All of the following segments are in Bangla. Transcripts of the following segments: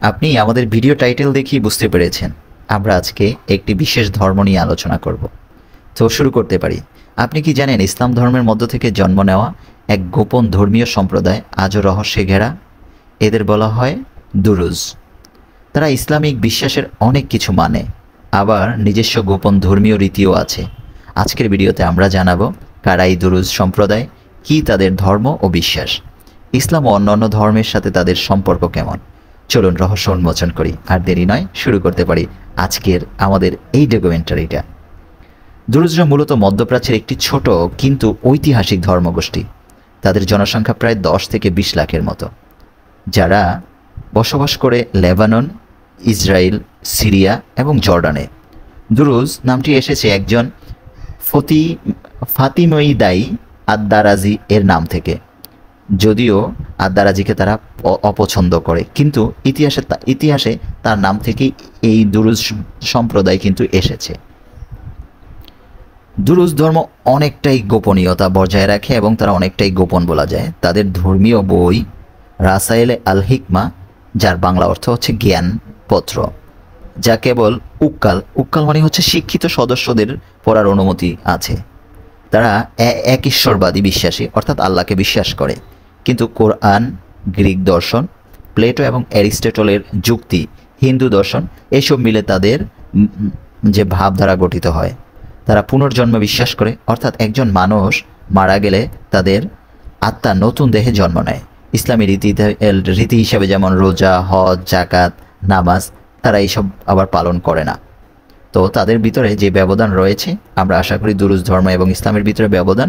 আপনি আমাদের ভিডিও টাইটেল দেখেই বুঝতে পেরেছেন আমরা আজকে একটি বিশেষ ধর্ম নিয়ে আলোচনা করব। তো শুরু করতে পারি। আপনি কি জানেন ইসলাম ধর্মের মধ্য থেকে জন্ম নেওয়া এক গোপন ধর্মীয় সম্প্রদায় আজও রহস্যে ঘেরা? এদের বলা হয় দুরুজ। তারা ইসলামিক বিশ্বাসের অনেক কিছু মানে, আবার নিজস্ব গোপন ধর্মীয় রীতিও আছে। আজকের ভিডিওতে আমরা জানাবো কারা এই দুরুজ সম্প্রদায়, কী তাদের ধর্ম ও বিশ্বাস, ইসলাম ও অন্যান্য ধর্মের সাথে তাদের সম্পর্ক কেমন। চলুন রহস্য উন্মোচন করি, আর দেরি নয়, শুরু করতে পারি আজকের আমাদের এই ডকুমেন্টারিটা। দুরুজরা মূলত মধ্যপ্রাচ্যের একটি ছোট কিন্তু ঐতিহাসিক ধর্মগোষ্ঠী। তাদের জনসংখ্যা প্রায় 10 থেকে 20 লাখের মতো, যারা বসবাস করে লেবানন, ইসরায়েল, সিরিয়া এবং জর্ডানে। দুরুজ নামটি এসেছে একজন ফাতিমীদাই আদ-দারাজি এর নাম থেকে, যদিও আদ-দারাজিকে তারা অপছন্দ করে, কিন্তু ইতিহাসে তার নাম থেকেই এই দুরুজ সম্প্রদায় কিন্তু এসেছে। দুরুজ ধর্ম অনেকটাই গোপনীয়তা বজায় রাখে এবং তারা অনেকটাই গোপন বলা যায়। তাদের ধর্মীয় বই রাসায়েলে আল হিকমা, যার বাংলা অর্থ হচ্ছে জ্ঞানপত্র, যা কেবল উক্কাল মানে হচ্ছে শিক্ষিত সদস্যদের পড়ার অনুমতি আছে। তারা এক ঈশ্বরবাদী বিশ্বাসী, অর্থাৎ আল্লাহকে বিশ্বাস করে, কিন্তু কোরআন, গ্রিক দর্শন, প্লেটো এবং অ্যারিস্টটলের যুক্তি, হিন্দু দর্শন, এসব মিলে তাদের যে ভাবধারা গঠিত হয়। তারা পুনর্জন্ম বিশ্বাস করে, অর্থাৎ একজন মানুষ মারা গেলে তাদের আত্মা নতুন দেহে জন্ম নেয়। ইসলামী রীতি হিসাবে যেমন রোজা, হজ, জাকাত, নামাজ, তারা এইসব আবার পালন করে না। তো তাদের ভিতরে যে ব্যবধান রয়েছে, আমরা আশা করি দুরুজ ধর্ম এবং ইসলামের ভিতরে ব্যবধান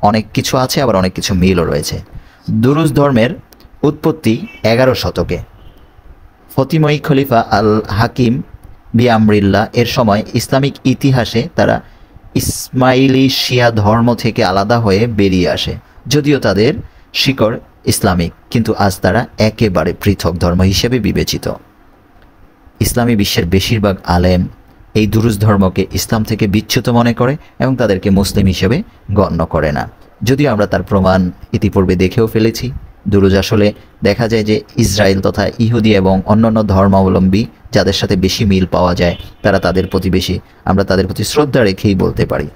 অনেক কিছু আছে, আবার অনেক কিছু মিলও রয়েছে। দুরুজ ধর্মের উৎপত্তি 11 শতকে ফতিমী খলিফা আল হাকিম বিআমরিল্লাহ এর সময়। ইসলামিক ইতিহাসে তারা ইসমাইলি শিয়া ধর্ম থেকে আলাদা হয়ে বেরিয়ে আসে, যদিও তাদের শিকড় ইসলামিক, কিন্তু আজ তারা একেবারে পৃথক ধর্ম হিসেবে বিবেচিত। ইসলামী বিশ্বের বেশিরভাগ আলেম এই দুরুজ ধর্মকে ইসলাম থেকে বিচ্যুত মনে করে এবং তাদেরকে মুসলিম হিসেবে গণ্য করে না, যদিও আমরা তার প্রমাণ ইতিপূর্বে দেখেও ফেলেছি। দুরুজ আসলে দেখা যায় যে ইসরায়েল তথা ইহুদি এবং অন্যান্য ধর্মাবলম্বী যাদের সাথে বেশি মিল পাওয়া যায়, তারা তাদের প্রতিবেশী। আমরা তাদের প্রতি শ্রদ্ধা রেখেই বলতে পারি।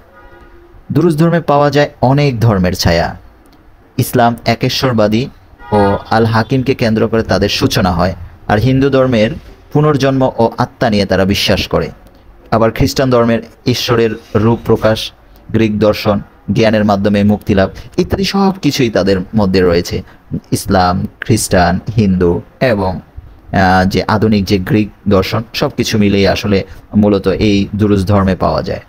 দুরুজ ধর্মে পাওয়া যায় অনেক ধর্মের ছায়া। ইসলাম একেশ্বরবাদী ও আল হাকিমকে কেন্দ্র করে তাদের সূচনা হয়, আর হিন্দু ধর্মের পুনর্জন্ম ও আত্মা নিয়ে তারা বিশ্বাস করে। আবার খ্রিস্টান ধর্মের ঈশ্বরের রূপ প্রকাশ, গ্রিক দর্শন জ্ঞানের মাধ্যমে মুক্তিলাভ ইত্যাদি সব কিছুই তাদের মধ্যে রয়েছে। ইসলাম, খ্রিস্টান, হিন্দু এবং যে আধুনিক যে গ্রিক দর্শন, সব কিছু মিলেই আসলে মূলত এই দুরুজ ধর্মে পাওয়া যায়।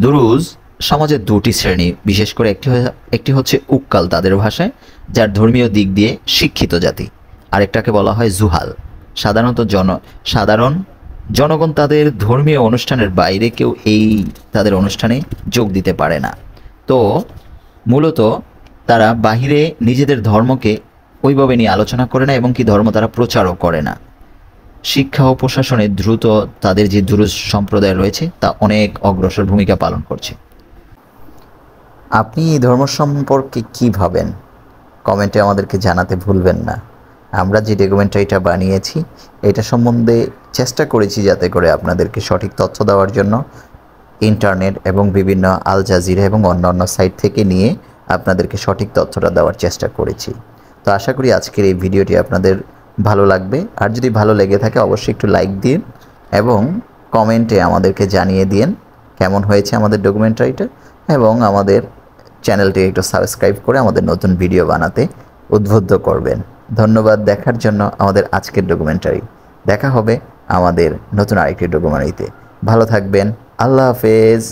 দুরুজ সমাজের দুটি শ্রেণী, বিশেষ করে একটি হচ্ছে উক্কাল তাদের ভাষায়, যার ধর্মীয় দিক দিয়ে শিক্ষিত জাতি। আরেকটাকে বলা হয় জুহাল। সাধারণ জনগণ তাদের ধর্মীয় অনুষ্ঠানের বাইরে কেউ তাদের অনুষ্ঠানে যোগ দিতে পারে না। তো মূলত তারা বাহিরে নিজেদের ধর্মকে ওইভাবে নিয়ে আলোচনা করে না, এবং কি ধর্ম তারা প্রচারও করে না। শিক্ষা ও প্রশাসনে দ্রুত তাদের যে দুরুজ সম্প্রদায় রয়েছে তা অনেক অগ্রসর ভূমিকা পালন করছে। আপনি এই ধর্ম সম্পর্কে কী ভাবেন কমেন্টে আমাদেরকে জানাতে ভুলবেন না। আমরা যে ডকুমেন্টারিটা বানিয়েছি এটা সম্বন্ধে চেষ্টা করেছি যাতে করে আপনাদেরকে সঠিক তথ্য দেওয়ার জন্য ইন্টারনেট এবং বিভিন্ন আল জাজিরা এবং অন্যান্য সাইট থেকে নিয়ে আপনাদেরকে সঠিক তথ্যটা দেওয়ার চেষ্টা করেছি। তো আশা করি আজকের এই ভিডিওটি আপনাদের ভালো লাগবে, আর যদি ভালো লেগে থাকে অবশ্যই একটু লাইক দিন এবং কমেন্টে আমাদেরকে জানিয়ে দিন কেমন হয়েছে আমাদের ডকুমেন্টারিটা, এবং আমাদের চ্যানেলটি একটু সাবস্ক্রাইব করে আমাদের নতুন ভিডিও বানাতে উদ্বুদ্ধ করবেন। ধন্যবাদ দেখার জন্য আমাদের আজকের ডকুমেন্টারি। দেখা হবে আমাদের নতুন আরেকটি ডকুমেন্টারিতে। ভালো থাকবেন। আল্লাহ হাফেজ।